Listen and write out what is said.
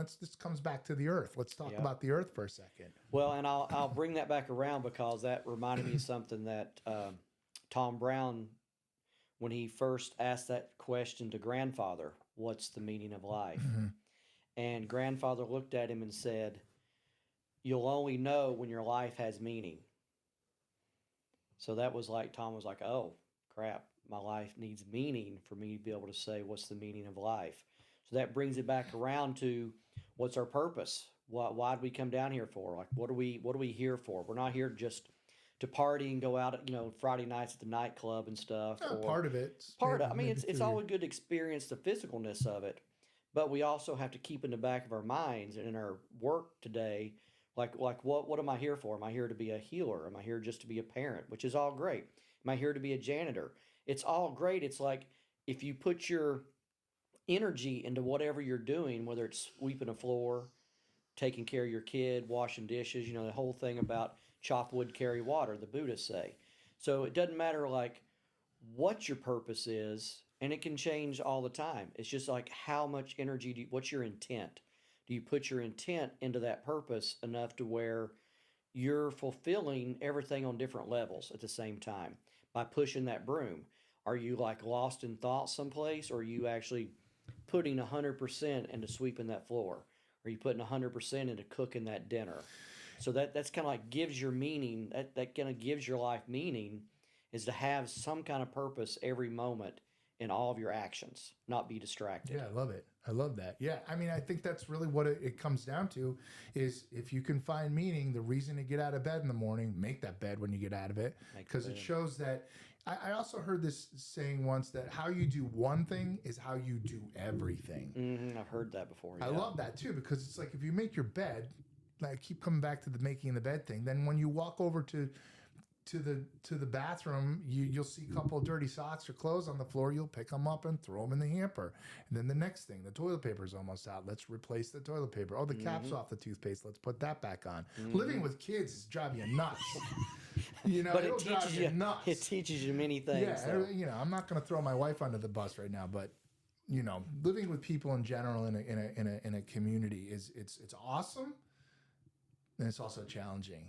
this comes back to the earth. Let's talk Yeah. about the earth for a second. Well, and I'll bring that back around because that reminded me of something that Tom Brown, when he first asked that question to grandfather, "What's the meaning of life?" And grandfather looked at him and said, "You'll only know when your life has meaning." So that was like, Tom was like, "Oh, crap, my life needs meaning for me to be able to say, what's the meaning of life?" So that brings it back around to what's our purpose? Why did we come down here for? Like, what are we here for? We're not here just to party and go out, Friday nights at the nightclub and stuff, or Part of it, part of, I mean, maybe it's through your, always good to experience the physicalness of it, but we also have to keep in the back of our minds and in our work today, like what am I here for? Am I here to be a healer? Am I here just to be a parent, which is all great? Am I here to be a janitor? It's all great. It's like if you put your energy into whatever you're doing, whether it's sweeping a floor, taking care of your kid, washing dishes, the whole thing about chop wood, carry water, the Buddhists say. So it doesn't matter like what your purpose is, and it can change all the time. It's just like how much energy what's your intent? Do you put your intent into that purpose enough to where you're fulfilling everything on different levels at the same time by pushing that broom? Are you like lost in thought someplace, or are you actually putting 100% into sweeping that floor? Are you putting 100% into cooking that dinner? So that's kind of like gives your meaning. That kind of gives your life meaning, is to have some kind of purpose every moment in all of your actions, not be distracted. yeah, I love it. I love that. Yeah, I mean, I think that's really what it comes down to is if you can find meaning, the reason to get out of bed in the morning, make that bed when you get out of it, Make the because it bed. shows that. I also heard this saying once that how you do one thing is how you do everything. I've heard that before. I Yeah. love that too because it's like if you make your bed, I keep coming back to the making the bed thing. Then when you walk over to the bathroom, you'll see a couple of dirty socks or clothes on the floor. You'll pick them up and throw them in the hamper. And then the next thing, the toilet paper's almost out. Let's replace the toilet paper. Oh, the cap's off the toothpaste. Let's put that back on. Living with kids is driving you nuts. But It'll drive you nuts. it teaches you many things. Yeah, Though. I'm not going to throw my wife under the bus right now, but living with people in general in a community is it's awesome, and it's also challenging.